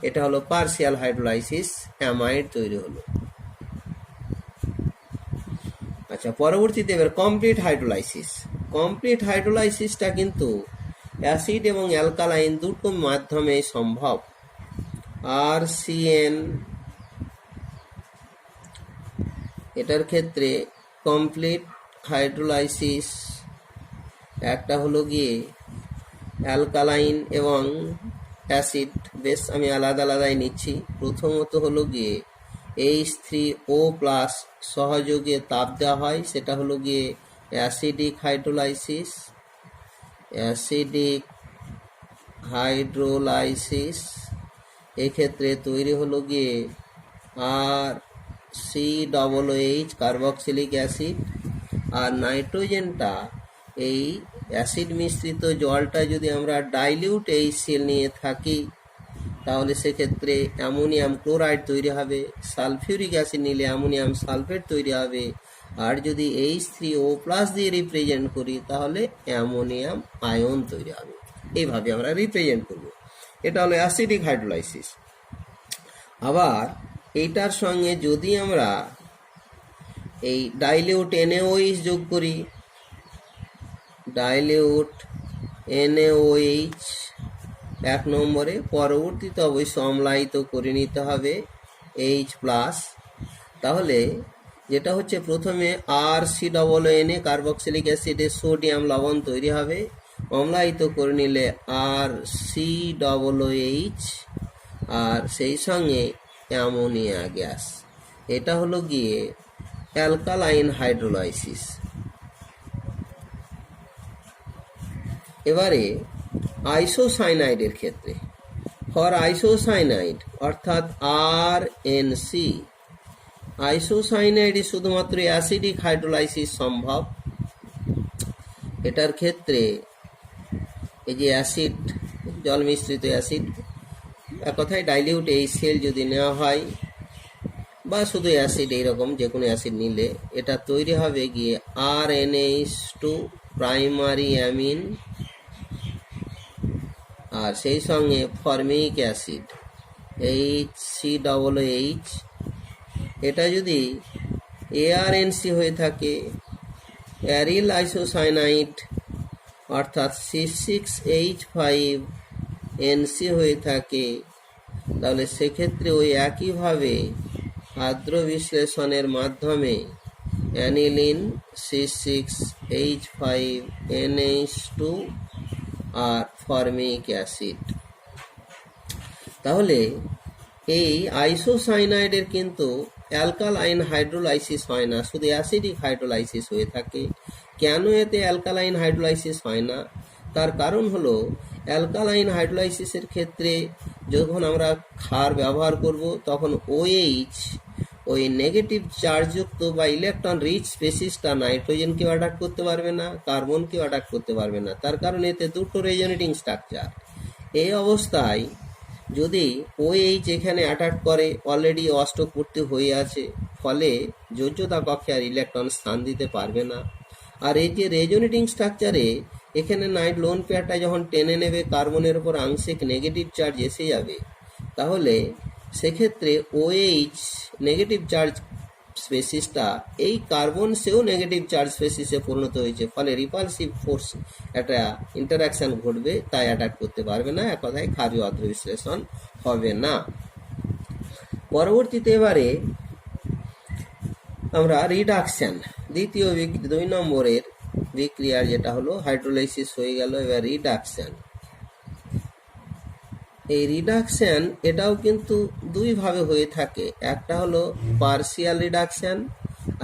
এটা হলো পার্শিয়াল হাইড্রোলাইসিস, অ্যামাইড তৈরি হলো। আচ্ছা, পরবর্তীতে এবার কমপ্লিট হাইড্রোলাইসিস। কমপ্লিট হাইড্রোলাইসিসটা কিন্তু অ্যাসিড এবং অ্যালকালাইন দুটো মাধ্যমে সম্ভব। RCN এটার ক্ষেত্রে কমপ্লিট হাইড্রোলাইসিস একটা হলো গিয়ে অ্যালকালাইন এবং অ্যাসিড, বেশ আমি আলাদা আলাদাই নিচ্ছি। প্রথমত হলো গিয়ে H3O+ সহযোগে তাপ দেওয়া হয়, সেটা হলো গিয়ে অ্যাসিডিক হাইড্রোলাইসিস। অ্যাসিডিক হাইড্রোলাইসিস এক্ষেত্রে তৈরি হলো গিয়ে COOH কার্বক্সিলিক অ্যাসিড, আর নাইট্রোজেনটা এই অ্যাসিড মিশ্রিত জলটা যদি আমরা ডাইলিউট HCl নিয়ে থাকি তাহলে সেক্ষেত্রে অ্যামোনিয়াম ক্লোরাইড তৈরি হবে, সালফিউরিক অ্যাসিড নিলে অ্যামোনিয়াম সালফেট তৈরি হবে, আর যদি H3O+ দিয়ে রিপ্রেজেন্ট করি তাহলে অ্যামোনিয়াম আয়ন তৈরি হবে। এইভাবে আমরা রিপ্রেজেন্ট করব। এটা হলো অ্যাসিডিক হাইড্রোলাইসিস। আবার এইটার সঙ্গে যদি আমরা এই ডাইলিউট NaOH যোগ করি, ডাইলিউট NaOH 1 নম্বরে, পরবর্তীতে অবশ্য অম্লায়িত করে নিতে হবে এইচ প্লাস। তাহলে যেটা হচ্ছে প্রথমে RCOON কার্বক্সিলিক অ্যাসিডে সোডিয়াম লবণ তৈরি হবে, অম্লায়িত করে নিলে RCOOH, আর সেই সঙ্গে অ্যামোনিয়া গ্যাস। এটা হলো গিয়ে অ্যালকালাইন হাইড্রোলাইসিস। এবারে আইসোসাইনাইডের ক্ষেত্রে, ফর আইসোসাইনাইড অর্থাৎ RNC, আইসোসাইনাইডে শুধুমাত্র অ্যাসিডিক হাইড্রোলাইসিস সম্ভব। এটার ক্ষেত্রে এই যে অ্যাসিড, জল মিশ্রিত অ্যাসিড, এক কথায় ডাইলিউট HCl যদি নেওয়া হয় বা শুধু অ্যাসিড, এইরকম যে কোনো অ্যাসিড নিলে এটা তৈরি হবে গিয়ে RNH2 প্রাইমারি অ্যামিন, আর সেই সঙ্গে ফর্মিক অ্যাসিড HCOOH। এটা যদি ARNC হয়ে থাকে, অ্যারিল আইসোসাইনাইড অর্থাৎ C6H5NC হয়ে থাকে, তাহলে সেক্ষেত্রে ওই একইভাবে আর্দ্র বিশ্লেষণের মাধ্যমে অ্যানিলিন C6H5NH2 আর ফর্মিক অ্যাসিড। তাহলে এই আইসোসাইনাইডের কিন্তু অ্যালকালাইন হাইড্রোলাইসিস হয় না, শুধু অ্যাসিডিক হাইড্রোলাইসিস হয়ে থাকে। কেন এতে অ্যালকালাইন হাইড্রোলাইসিস হয় না? তার কারণ হলো অ্যালকালাইন হাইড্রোলাইসিসের ক্ষেত্রে যখন আমরা ক্ষার ব্যবহার করব তখন OH, ওই নেগেটিভ চার্জযুক্ত বা ইলেকট্রন রিচ স্পেসিসটা নাইট্রোজেনকেও অ্যাটাক করতে পারবে না, কার্বনকেও অ্যাটাক করতে পারবে না। তার কারণ এতে দুটো রেজোনেটিং স্ট্রাকচার। এই অবস্থায় যদি OH এখানে অ্যাটাক করে, অলরেডি অষ্টকূর্তি হয়ে আছে, ফলে যোজ্যতা কক্ষে আর ইলেকট্রন স্থান দিতে পারবে না। আর এই যে রেজোনেটিং স্ট্রাকচারে এখানে নাইট লোন পেয়ারটা যখন টেনে নেবে, কার্বনের উপর আংশিক নেগেটিভ চার্জ এসে যাবে, তাহলে সেক্ষেত্রে OH নেগেটিভ চার্জ স্পেসিসটা এই কার্বন সেও নেগেটিভ চার্জ স্পেসিসে পরিণত হয়েছে, ফলে রিপালসিভ ফোর্স একটা ইন্টারাকশন ঘটবে, তাই অ্যাটাক করতে পারবে না। এক কথায় ক্ষারীয় আর্দ্র বিশ্লেষণ হবে না। পরবর্তীতে এবারে আমরা রিডাকশন, দ্বিতীয় 2 নম্বরের বিক্রিয়ার, যেটা হলো হাইড্রোলাইসিস হয়ে গেল, এবার রিডাকশন। এই রিডাকশন এটাও কিন্তু দুইভাবে হয়ে থাকে, একটা হলো পার্সিয়াল রিডাকশন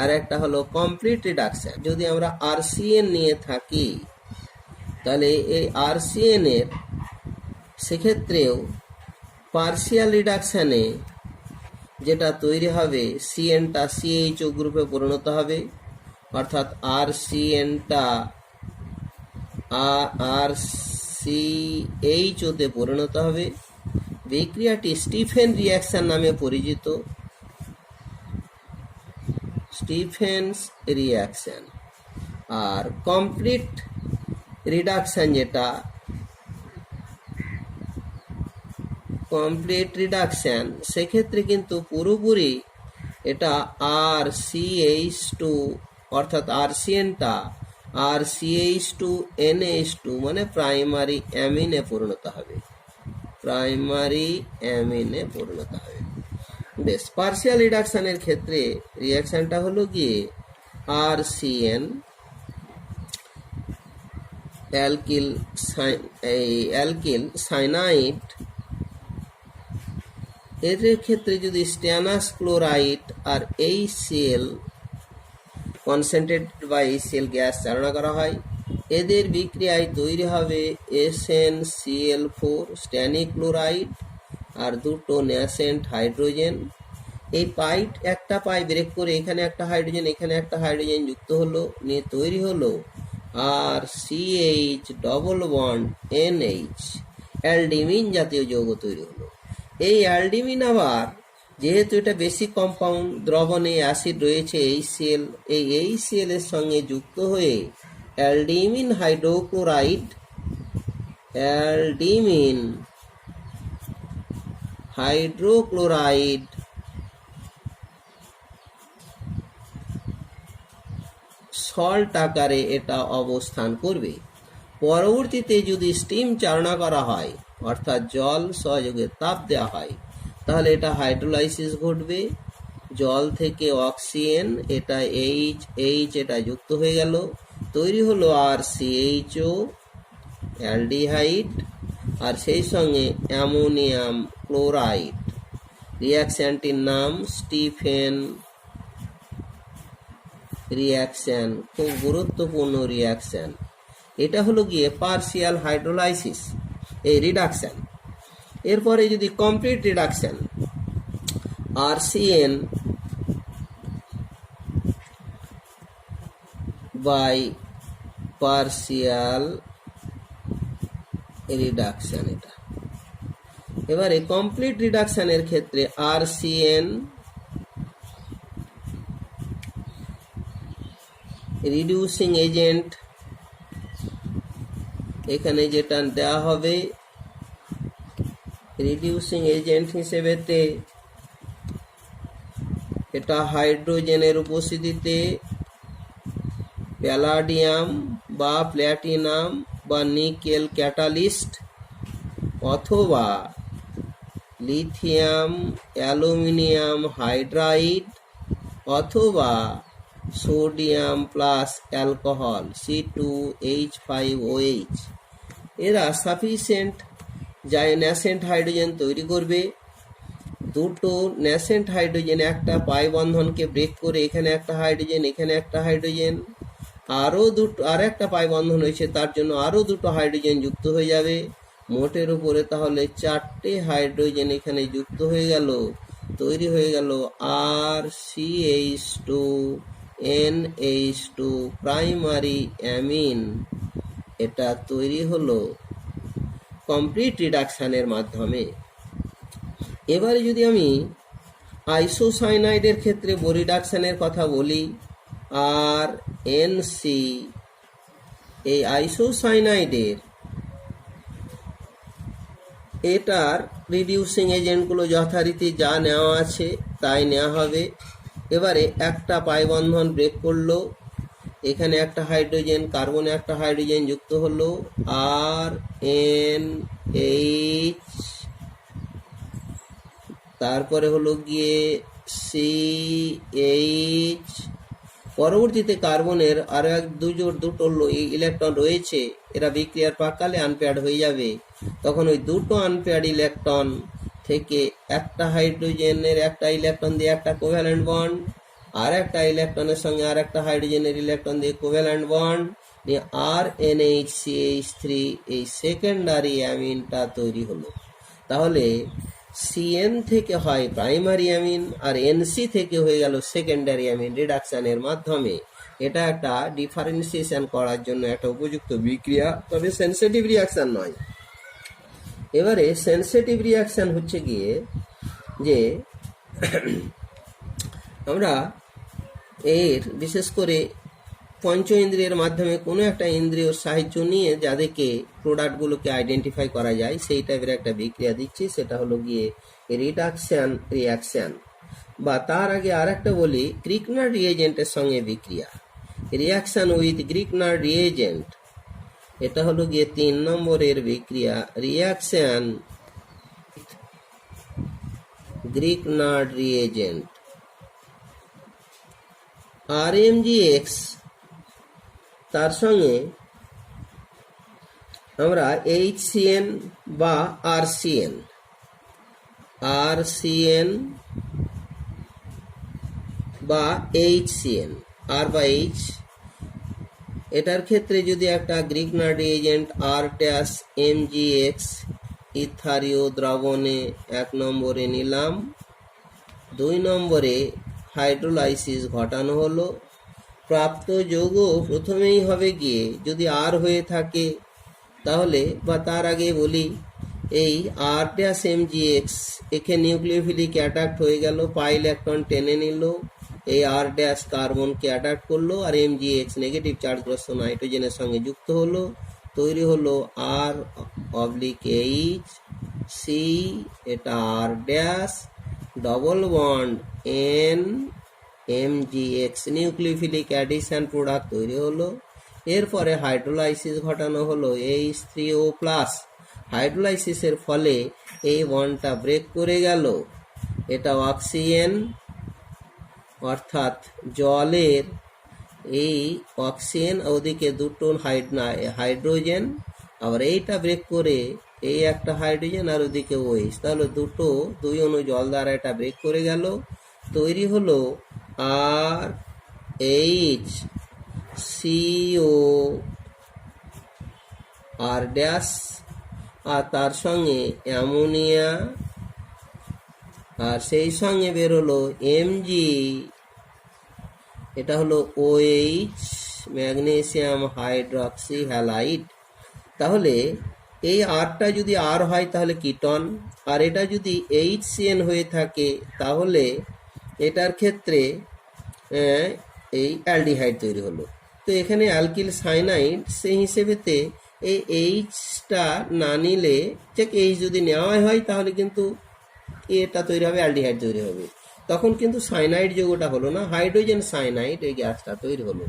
আর একটা হলো কমপ্লিট রিডাকশন। যদি আমরা RCN নিয়ে থাকি, তাহলে এই RCN এর সেক্ষেত্রেও পার্সিয়াল রিডাকশানে যেটা তৈরি হবে, CNটা CHO গ্রুপে পরিণত হবে, অর্থাৎ RCNটা RCHOতে পরিণত হবে। বিক্রিয়াটি স্টিফেন রিয়াকশন নামে পরিচিত, স্টিফেন্স রিয়াকশন। আর কমপ্লিট রিডাকশন, যেটা কমপ্লিট রিডাকশন, সেক্ষেত্রে কিন্তু পুরোপুরি এটা RCH2 অর্থাৎ RCNটা RCH2NH2 মানে প্রাইমারি অ্যামিনে পরিণত হবে, প্রাইমারি অ্যামিনে পরিণত হবে। বেশ, পার্সিয়াল রিডাকশনের ক্ষেত্রে রিয়াকশনটা হলো গিয়ে RCN অ্যালকিল সাইনাইড, এর ক্ষেত্রে যদি স্ট্যানাস ক্লোরাইড আর HCl কনসেন্ট্রেটেড বা HCl গ্যাস চালনা করা হয়, এদের বিক্রিয়ায় তৈরি হবে SnCl4 স্ট্যানিক ক্লোরাইড আর দুটো ন্যাসেন্ট হাইড্রোজেন। এই পাইট একটা পাই ব্রেক করে এখানে একটা হাইড্রোজেন, এখানে একটা হাইড্রোজেন যুক্ত হলো, নিয়ে তৈরি হলো RCH ডবল বন্ড NH, অ্যালডিমিন জাতীয় যৌগ তৈরি হলো। এই অ্যালডিমিন আবার যেহেতু এটা বেসিক কম্পাউন্ড, দ্রবণে অ্যাসিড রয়েছে HCl, এই HCl এর সঙ্গে যুক্ত হয়ে অ্যালডিমিন হাইড্রোক্লোরাইড, অ্যালডিমিন হাইড্রোক্লোরাইড সল্ট আকারে এটা অবস্থান করবে। পরবর্তীতে যদি স্টিম চালনা করা হয়, অর্থাৎ জল সহযোগে তাপ দেওয়া হয়, তাহলে এটা হাইড্রোলাইসিস ঘটবে, জল থেকে অক্সিজেন, এটা এইচ এটা যুক্ত হয়ে গেল, তৈরি হলো RCHO অ্যালডিহাইড, আর সেই সঙ্গে অ্যামোনিয়াম ক্লোরাইড। রিয়াকশনটির নাম স্টিফেন রিয়াকশন, খুব গুরুত্বপূর্ণ রিয়াকশন। এটা হলো গিয়ে পার্শিয়াল হাইড্রোলাইসিস, এই রিডাকশন। এরপরে যদি complete reduction, RCN by partial reduction. এটা এবারে কমপ্লিট রিডাকশনের ক্ষেত্রে RCN রিডিউসিং এজেন্ট, এখানে যেটা দেওয়া হবে রিডিউসিং এজেন্ট হিসেবেতে, এটা হাইড্রোজেনের উপস্থিতিতে প্যালাডিয়াম বা প্ল্যাটিনাম বা নিকেল ক্যাটালিস্ট অথবা লিথিয়াম অ্যালুমিনিয়াম হাইড্রাইড অথবা সোডিয়াম প্লাস অ্যালকোহল C2H5OH, এরা সাফিসিয়েন্ট ন্যাসেন্ট হাইড্রোজেন তৈরি করবে। দুটো ন্যাসেন্ট হাইড্রোজেন একটা পাই বন্ধনকে ব্রেক করে এখানে একটা হাইড্রোজেন, এখানে একটা হাইড্রোজেন, আর একটা পাই বন্ধন হয়েছে, তার জন্য আরো দুটো হাইড্রোজেন যুক্ত হয়ে যাবে। মোটের উপরে তাহলে 4টে হাইড্রোজেন এখানে যুক্ত হয়ে গেল, তৈরি হয়ে গেল RCH2NH2 প্রাইমারি অ্যামিন। এটা তৈরি হলো কমপ্লিট রিডাকশনের মাধ্যমে। এবারে যদি আমি আইসোসাইনাইডের ক্ষেত্রে রিডাকশনের কথা বলি, আর NC, এই আইসোসাইনাইডের এটার রিডিউসিং এজেন্টগুলো যথারীতি যা নেওয়া আছে তাই নেওয়া হবে। এবারে একটা পাই বন্ধন ব্রেক করলো, এখানে একটা হাইড্রোজেন, কার্বনে একটা হাইড্রোজেন যুক্ত হলো RNH, তারপরে হলো গিয়ে CH, পরবর্তীতে কার্বনের আরো দুটো ইলেকট্রন রয়েছে, এরা বিক্রিয়ার প্রাককালে আনপেয়ার্ড হয়ে যাবে। তখন ওই দুটো আনপেয়ার্ড ইলেকট্রন থেকে একটা হাইড্রোজেনের একটা ইলেকট্রন দিয়ে একটা কোভ্যালেন্ট বন্ড, আর একটা ইলেকট্রনের সঙ্গে আর একটা হাইড্রোজেনের ইলেকট্রন দিয়ে কোভ্যালেন্ট বন্ড নিয়ে RNHCH3, এই সেকেন্ডারি অ্যামিনটা তৈরি হলো। তাহলে CN থেকে হয় প্রাইমারি অ্যামিন আর NC থেকে হয়ে গেল সেকেন্ডারি অ্যামিন রিডাকশনের মাধ্যমে। এটা একটা ডিফারেন্সিয়েশন করার জন্য একটা উপযুক্ত বিক্রিয়া, তবে সেন্সিটিভ রিয়াকশন নয়। এবারে সেন্সিটিভ রিয়াকশন হচ্ছে গিয়ে যে আমরা এর বিশেষ করে পঞ্চ ইন্দ্রিয়ের মাধ্যমে কোনো একটা ইন্দ্রিয়র সাহায্য নিয়ে যাদেরকে প্রোডাক্টগুলোকে আইডেন্টিফাই করা যায় সেই টাইপের একটা বিক্রিয়া দিচ্ছি, সেটা হলো গিয়ে রিডাকশন রিয়াকশন। বা তার আগে আর একটা বলি, গ্রিকনার রিয়েজেন্টের সঙ্গে বিক্রিয়া, রিয়াকশন উইথ গ্রিকনার রিয়েজেন্ট, এটা হলো গিয়ে 3 নম্বরের বিক্রিয়া, রিয়াকশন গ্রিকনার রিয়েজেন্ট। RMGX তার সঙ্গে আমরা HCN বা RCN বা HCN, R বা H, এটার ক্ষেত্রে যদি একটা গ্রিকনার রিয়েজেন্ট R-MgX ইথারীয় দ্রবণে 1 নম্বরে নিলাম, 2 নম্বরে হাইড্রোলাইসিস ঘটানো হলো, প্রাপ্ত যৌগ প্রথমেই হবে গিয়ে যদি R হয়ে থাকে তাহলে, বা তার আগে বলি এই R-MgX একে নিউক্লিওফিলিক অ্যাটাক হয়ে গেল, পাই ইলেকট্রন টেনে নিল, এই R ড্যাশ কার্বনকে অ্যাটাক করলো আর MgX নেগেটিভ চার্জগ্রস্ত নাইট্রোজেনের সঙ্গে যুক্ত হলো, তৈরি হলো R/H, এটা R dash, double bond N MgX, nucleophilic addition product তৈরি হলো। এরপরে হাইড্রোলাইসিস ঘটানো হলো H3O+, হাইড্রোলাইসিসের ফলে এই বন্ডটা ব্রেক করে গেল, এটা অক্সিজেন অর্থাৎ জলের এই অক্সিজেন, ওদিকে দুটো হাইড্রোজেন, আবার এইটা ব্রেক করে এই একটা হাইড্রোজেন আর ওদিকে ওইস, তাহলে দুই অণু জল দ্বারা এটা ব্রেক করে গেল, তৈরি হলো আর এইচ সিও আর ড্যাশ, আর তার সঙ্গে অ্যামোনিয়া, আর সেই সঙ্গে বেরোলো এমজি, এটা হলো ওএইচ ম্যাগনেসিয়াম হাইড্রক্সি হ্যালাইড। তাহলে এই আরটা যদি আর হয় তাহলে কিটন, আর এটা যদি HCN হয়ে থাকে তাহলে এটার ক্ষেত্রে এই অ্যালডিহাইড তৈরি হলো। তো এখানে অ্যালকিল সাইনাইড সেই হিসেবেতে এই এইচটা না নিলে, ঠিক এইচ যদি নেওয়া হয় তাহলে কিন্তু এটা তৈরি হবে, অ্যালডিহাইড তৈরি হবে, তখন কিন্তু সাইনাইড যৌগটা হলো না, হাইড্রোজেন সাইনাইড এই গ্যাসটা তৈরি হলো,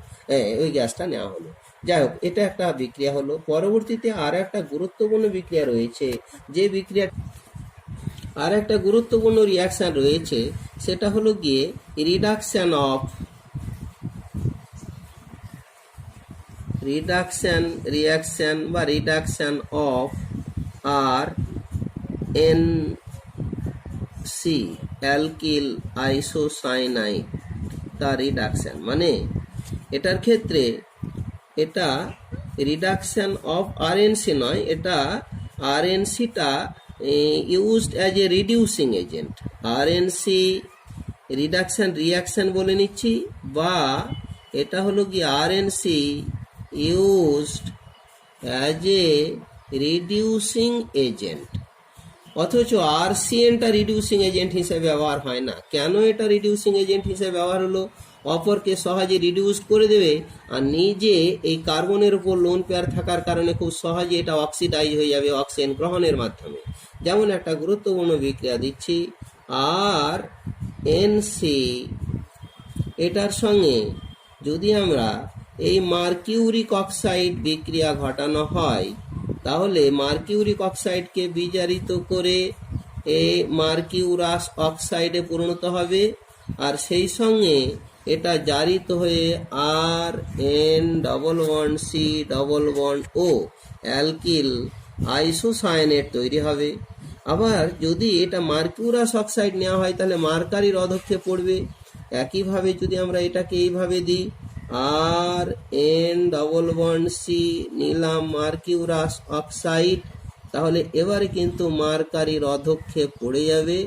ওই গ্যাসটা নেওয়া হলো। যাই হোক, এটা একটা বিক্রিয়া হলো। পরবর্তীতে আর একটা গুরুত্বপূর্ণ বিক্রিয়া রয়েছে, যে বিক্রিয়া আর একটা গুরুত্বপূর্ণ রিয়াকশন রয়েছে, সেটা হলো গিয়ে রিডাকশন রিয়াকশন বা reduction of R N C alkyl isocyanide তার রিডাকশন, মানে এটার ক্ষেত্রে এটা রিডাকশন অফ আরএনসি নয়, এটা আরএনসিটা used as a reducing agent, RNC reduction reaction বলে নিচ্ছি, বা এটা হলো কি RNC used as a reducing agent. অথচ আরসিএনটা রিডিউসিং এজেন্ট হিসেবে ব্যবহার হয় না। কেন এটা রিডিউসিং এজেন্ট হিসেবে ব্যবহার হলো? অপরকে সহজে রিডিউস করে দেবে, আর নিজে এই কার্বনের উপর লোন পেয়ার থাকার কারণে খুব সহজে এটা অক্সিডাইজ হয়ে যাবে অক্সিজেন গ্রহণের মাধ্যমে। যেমন একটা গুরুত্বপূর্ণ বিক্রিয়া দিচ্ছি, আর এনসি, এটার সঙ্গে যদি আমরা এই মার্কিউরিক অক্সাইড বিক্রিয়া ঘটানো হয়, তাহলে মার্কিউরিক অক্সাইডকে বিজারিত করে এই মার্কিউরাস অক্সাইডে পরিণত হবে, আর সেই সঙ্গে এটা জারিত হয়ে R N double bond C double bond O alkyl isocyanate তৈরি হবে। আবার যদি এটা মার্কিউরাস অক্সাইড নেওয়া হয় তাহলে মার্কারি রোধক্ষেপ পড়বে। একইভাবে যদি আমরা এটাকে এইভাবে দিই, আর এন ডবল বন্ড সি নিলাম মার্কিউরাস অক্সাইড, তাহলে এবারে কিন্তু মার্কারি রোধক্ষেপ পড়ে যাবে,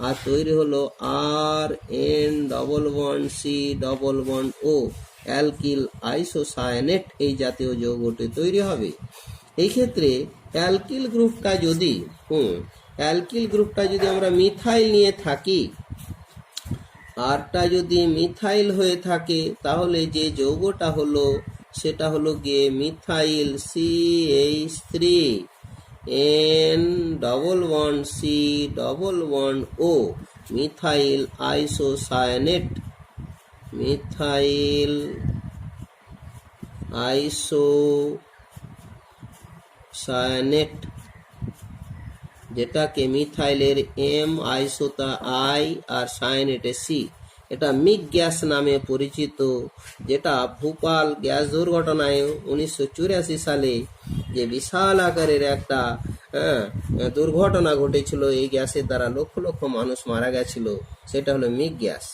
আর তৈরি হলো R N double bond C double bond O alkyl isocyanate, এই জাতীয় যৌগটি তৈরি হবে। এই ক্ষেত্রে অ্যালকিল গ্রুপটা যদি আমরা মিথাইল নিয়ে থাকি, আরটা যদি মিথাইল হয়ে থাকে, তাহলে যে যৌগটা হলো সেটা হলো গিয়ে methyl CH3 N double bond C double bond O methyl isocyanate, methyl isocyanate, যেটাকে মিথাইলের M আইসোতা I আর সায়ানেটে C, এটা মিগ গ্যাস নামে পরিচিত, যেটা ভোপাল গ্যাস দুর্ঘটনায় 1984 সালে যে বিশাল আকারের একটা দুর্ঘটনা ঘটেছিল, এই গ্যাসের দ্বারা লক্ষ লক্ষ মানুষ মারা গেছিল, সেটা হলো মিগ গ্যাস।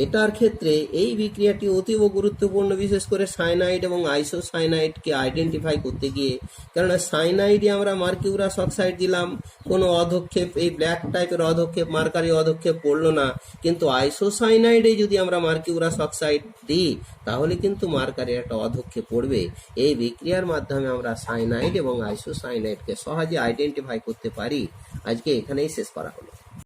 এটার ক্ষেত্রে এই বিক্রিয়াটি অতীব গুরুত্বপূর্ণ, বিশেষ করে সাইনাইড এবং আইসোসাইনাইডকে আইডেন্টিফাই করতে গিয়ে। কেননা সাইনাইডে আমরা মার্কিউরাস অক্সাইড দিলাম, কোনো অধক্ষেপ, এই ব্ল্যাক টাইপের অধক্ষেপ, মার্কারি অধক্ষেপ পড়লো না, কিন্তু আইসোসাইনাইডে যদি আমরা মার্কিউরাস অক্সাইড দিই তাহলে কিন্তু মার্কারির একটা অধক্ষেপ পড়বে। এই বিক্রিয়ার মাধ্যমে আমরা সাইনাইড এবং আইসোসাইনাইডকে সহজে আইডেন্টিফাই করতে পারি। আজকে এখানেই শেষ করা হলো।